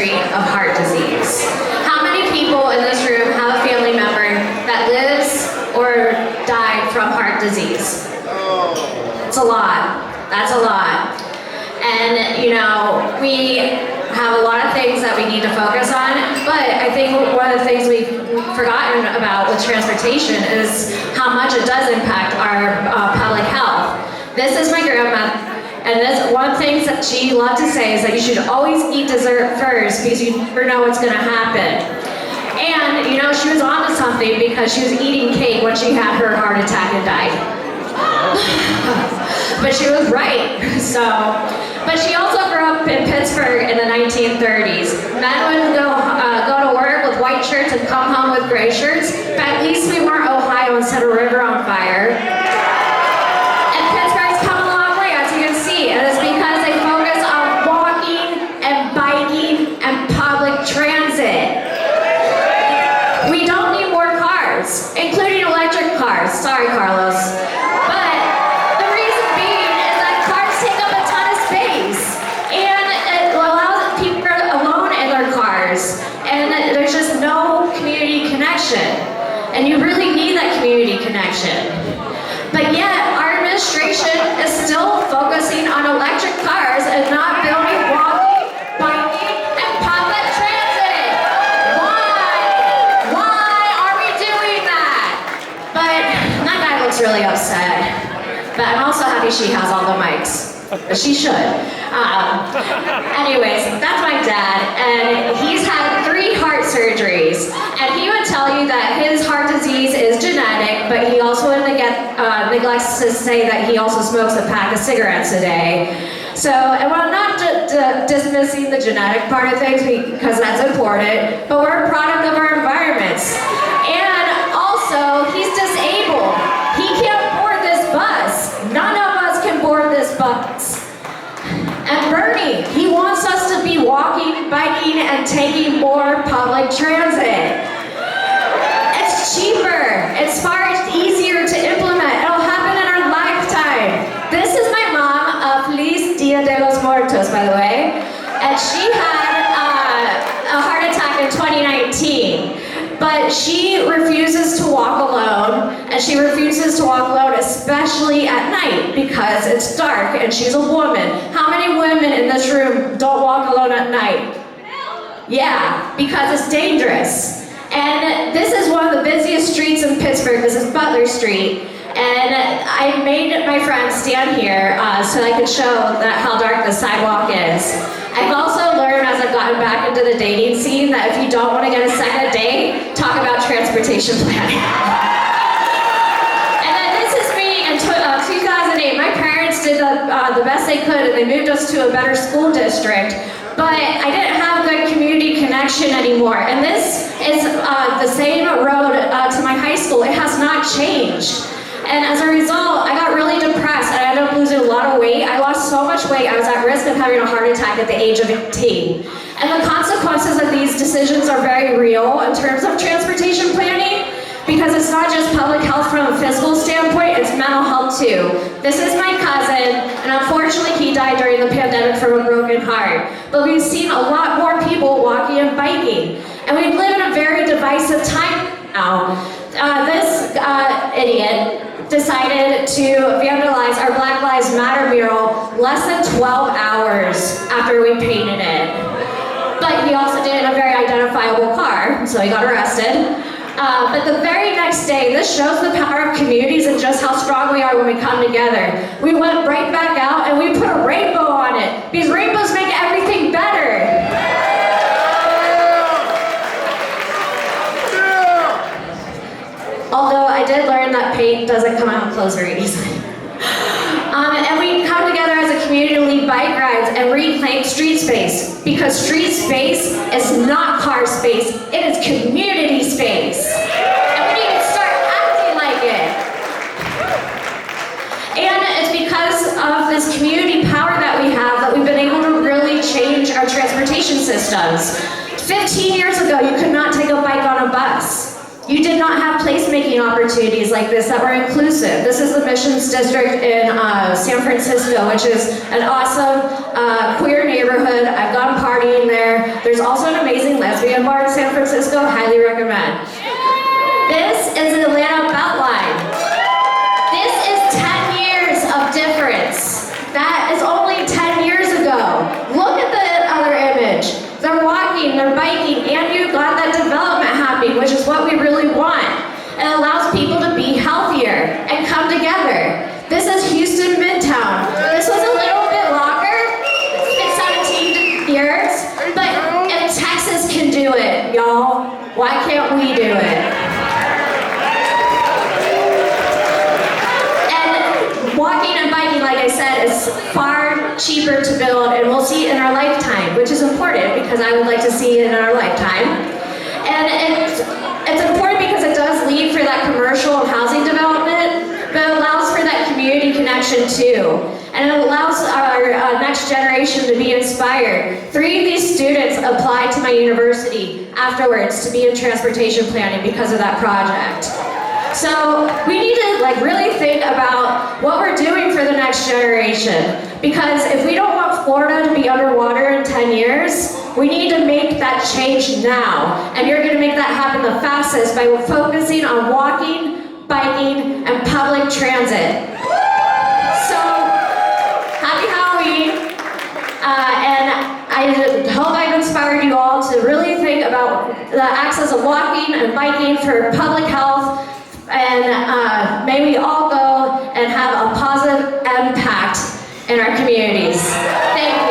rate of heart disease. How many people in this room have a family member that lives or died from heart disease? It's a lot. That's a lot. And, you know, we have a lot of things that we need to focus on, but I think one of the things we've forgotten about with transportation is how much it does impact our public health. This is my grandma, and this one thing that she loved to say is that you should always eat dessert first because you never know what's going to happen. And, you know, she was onto something because she was eating cake when she had her heart attack and died. But she was right. But she also grew up in Pittsburgh in the 1930s. Men would go to work with white shirts and come home with gray shirts, but at least we weren't Ohio and set a river on fire. And Pittsburgh's come a long way, as you can see, and it's because they focus on walking and biking and public transit. We don't need more cars, including electric cars. Sorry, Carlos. And you really need that community connection. But yet, our administration is still focusing on electric cars and not building walking, biking, and public transit. Why are we doing that? But that guy looks really upset. But I'm also happy she has all the mics. But she should. Anyways, that's my dad, and he's had 3 heart surgeries. And he would tell you that his heart disease is genetic, but he also neglects to say that he also smokes a pack of cigarettes a day. So, and I'm not dismissing the genetic part of things because that's important, but we're a product of our environments. And also, he's disabled. He can't board this bus. None of us can board this bus. And Bernie, he wants us to be walking, biking, and taking more public transit. It's cheaper. It's far easier to implement. It'll happen in our lifetime. This is my mom, Feliz Dia de los Muertos, by the way. And she had a heart attack in 2019. But she refuses to walk alone, and she refuses to walk alone, especially at night, because it's dark and she's a woman. How many women in this room don't walk alone at night? Yeah, because it's dangerous. And this is one of the busiest streets in Pittsburgh. This is Butler Street. And I made my friend stand here so I could show how dark the sidewalk is. I've also learned as I've gotten back into the dating scene that if you don't want to get a second date, talk about transportation planning. And then this is me in 2008. My parents did the best they could, and they moved us to a better school district. But I didn't have good community connection anymore. And this is the same road to my high school. It has not changed. And as a result, I got really depressed and I ended up losing a lot of weight. I lost so much weight, I was at risk of having a heart attack at the age of 18. And the consequences of these decisions are very real in terms of transportation planning, because it's not just public health from a physical standpoint, it's mental health too. This is my cousin, and unfortunately he died during the pandemic from a broken heart. But we've seen a lot more people walking and biking. And we live in a very divisive time now. This idiot decided to vandalize our Black Lives Matter mural less than 12 hours after we painted it. But he also did it in a very identifiable car, so he got arrested. But the very next day, this shows the power of communities and just how strong we are when we come together. We went right back out and we put a rainbow on it, because rainbows make everything better. Although I did learn that paint doesn't come out clothes very easily. And we come together as a community to lead bike rides and reclaim street space, because street space is not car space, it is community space. And we need to start acting like it. And it's because of this community power that we have that we've been able to really change our transportation systems. 15 years ago, you could not take a bike on a bus. You did not have placemaking opportunities like this that were inclusive. This is the Missions District in San Francisco, which is an awesome queer neighborhood. I've gone partying there. There's also an amazing lesbian bar in San Francisco, highly recommend. This is the Atlanta Beltline. This is 10 years of difference. That is only 10 years ago. Look at the other image. They're walking, they're biking, and you got that development happening, which is what we really want. It allows people to be healthier and come together. This is Houston Midtown. This was a little bit longer. It's been 17 years, but if Texas can do it, y'all, why can't we do it? Walking and biking, like I said, is far cheaper to build, and we'll see it in our lifetime, which is important because I would like to see it in our lifetime. And it's important because it does lead for that commercial and housing development, but it allows for that community connection too. And it allows our next generation to be inspired. 3 of these students applied to my university afterwards to be in transportation planning because of that project. So we need to really think about what we're doing for the next generation. Because if we don't want Florida to be underwater in 10 years, we need to make that change now. And you're going to make that happen the fastest by focusing on walking, biking, and public transit. So, happy Halloween. And I hope I've inspired you all to really think about the access of walking and biking for public health. And may we all go and have a positive impact in our communities. Thank you.